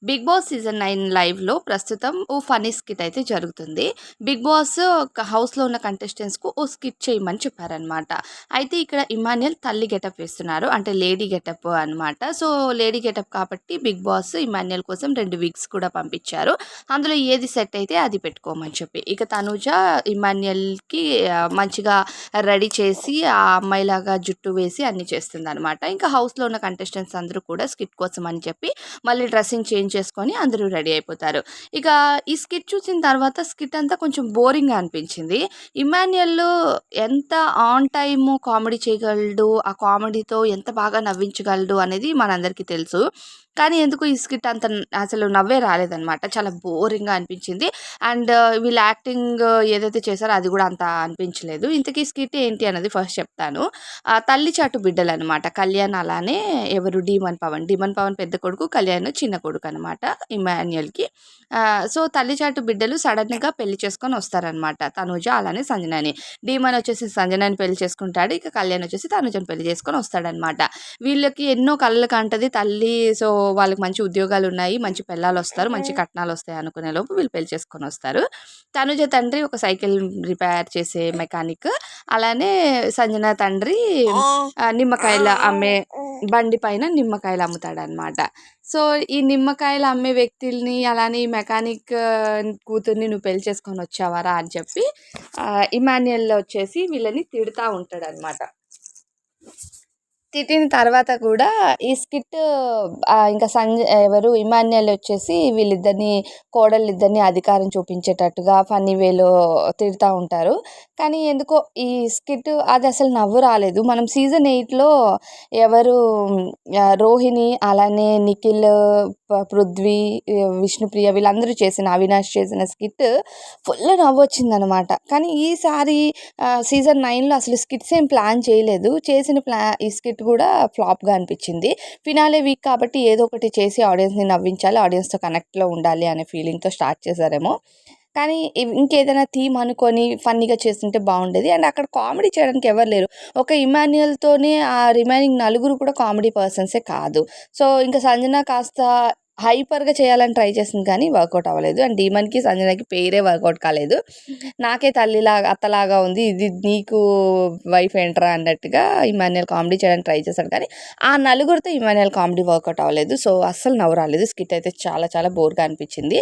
Big boss season 9 లైవ్‌లో ప్రస్తుతం ఓ funny skit అయితే జరుగుతుంది. బిగ్ బాస్ ఒక హౌస్‌లో ఉన్న కంటెస్టెంట్స్‌కు ఓ స్కిట్ చేయమని చెప్పారనమాట. అయితే ఇక్కడ ఇమాన్యుయల్ తల్లి గెటప్ వేస్తున్నారు. అంటే లేడీ గెటప్ అనమాట. సో, లేడీ గెటప్ కాబట్టి బిగ్ బాస్ ఇమాన్యుయల్ కోసం 2 విగ్స్ కూడా పంపించారు. అందులో ఏది సెట్ అయితే అది పెట్టుకోమని చెప్పి. ఇక తనూజ ఇమాన్యుయల్‌కి మంచిగా రెడీ చేసి ఆ అమ్మాయిలాగా జుట్టు వేసి అన్నీ చేస్తుందనమాట. ఇంకా హౌస్‌లో ఉన్న కంటెస్టెంట్స్ అందరూ కూడా స్కిట్ కోసం అని చెప్పి మళ్ళీ డ్రెస్సింగ్ చేంజ్ చేసుకొని అందరూ రెడీ అయిపోతారు. ఇక ఈ స్కిట్ చూసిన తర్వాత స్కిట్ అంతా కొంచెం బోరింగ్‌గా అనిపించింది. ఇమాన్యుయల్ ఎంత ఆన్ టైమ్ కామెడీ చేయగలడు, ఆ కామెడీతో ఎంత బాగా నవ్వించగలడు అనేది మనందరికీ తెలుసు. కానీ ఎందుకో ఈ స్కిట్ అంత అసలు నవ్వే రాలేదనమాట. చాలా బోరింగ్‌గా అనిపించింది. అండ్ వీళ్ళ యాక్టింగ్ ఏదైతే చేశారో అది కూడా అంత అనిపించలేదు. ఇంతకీ స్కిట్ ఏంటి అన్నది ఫస్ట్ చెప్తాను. తల్లి చాటు బిడ్డలనమాట. కళ్యాణ్ అలానే ఎవరు డీమన్ పవన్. డీమన్ పవన్ పెద్ద కొడుకు, కళ్యాణ్ చిన్న కొడుకనమాట ఇమాన్యుయల్‌కి. సో, తల్లి చాటు బిడ్డలు సడెన్‌గా పెళ్లి చేసుకొని వస్తారనమాట. తనూజ అలానే సంజనని. డీమన్ వచ్చేసి సంజనని పెళ్లి చేసుకుంటాడు. ఇక కళ్యాణ్ వచ్చేసి తనూజని పెళ్లి చేసుకొని వస్తాడనమాట. వీళ్ళకి ఎన్నో కలలు కంటది తల్లి. సో, వాళ్ళకి మంచి ఉద్యోగాలున్నాయి. మంచి పెళ్ళాలొస్తారు. మంచి కట్నాలొస్తాయి అనుకునే లోపు వీళ్ళు పెళ్లి చేసుకొనొస్తారు. తనుజ తండ్రి ఒక సైకిల్ రిపేర్ చేసే మెకానిక్. అలానే సంజన తండ్రి నిమ్మకాయలు అమ్మే బండి పైన నిమ్మకాయలు అమ్ముతాడనమాట. సో, ఈ నిమ్మకాయలు అమ్మే వ్యక్తుల్ని అలానే ఈ మెకానిక్ కూతుర్ని "నువ్వు పెళ్లి చేసుకొనొచ్చావారా" అని చెప్పి ఇమాన్యుయల్ వచ్చేసి వీళ్ళని తిడతా ఉంటాడనమాట. తిట్టిన తర్వాత కూడా ఈ స్కిట్ ఇంకా ఎవరు ఇమాన్యుయల్ వచ్చేసి వీళ్ళిద్దరిని కోడళ్ళిద్దరిని అధికారం చూపించేటట్టుగా ఫన్నీ వేలో తిడతా ఉంటారు. కానీ ఎందుకో ఈ స్కిట్ అది అసలు నవ్వు రాలేదు. మనం సీజన్ 8లో ఎవరు రోహిణి అలానే నిఖిల్, పృథ్వీ, విష్ణుప్రియ వీళ్ళందరూ చేసిన అవినాష్ చేసిన స్కిట్ ఫుల్ నవ్వొచ్చిందనమాట. కానీ ఈసారి సీజన్ 9లో అసలు స్కిట్స్ ఏం ప్లాన్ చేయలేదు. చేసిన ఈ స్కిట్ కూడా ఫ్లాప్‌గా అనిపించింది. ఫినాలే వీక్ కాబట్టి ఏదో ఒకటి చేసి ఆడియన్స్‌ని నవ్వించాలి, ఆడియన్స్‌తో కనెక్ట్‌లో ఉండాలి అనే ఫీలింగ్‌తో స్టార్ట్ చేశారేమో. కానీ ఇంకేదైనా థీమ్ అనుకోని ఫన్నీగా చేసుంటే బాగుండేది. అండ్ అక్కడ కామెడీ చేయడానికి ఎవరు లేరు. ఒక ఇమాన్యుయల్‌తోనే ఆ రిమైనింగ్ నలుగురు కూడా కామెడీ పర్సన్సే కాదు. సో, ఇంకా సంజన కాస్త హైపర్‌గా చేయాలని ట్రై చేసింది కానీ వర్కౌట్ అవ్వలేదు. అండ్ డీమన్‌కి, సంజనకి పేరే వర్కౌట్ కాలేదు. నాకే తల్లిలాగా అత్తలాగా ఉంది. ఇది నీకు వైఫ్ ఏంట్రా అన్నట్టుగా ఇమాన్యుయల్ కామెడీ చేయడానికి ట్రై చేశాడు. కానీ ఆ నలుగురితో ఇమాన్యుయల్ కామెడీ వర్కౌట్ అవ్వలేదు. సో, అస్సలు నవ్వు రాలేదు. స్కిట్ అయితే చాలా చాలా బోర్‌గా అనిపించింది.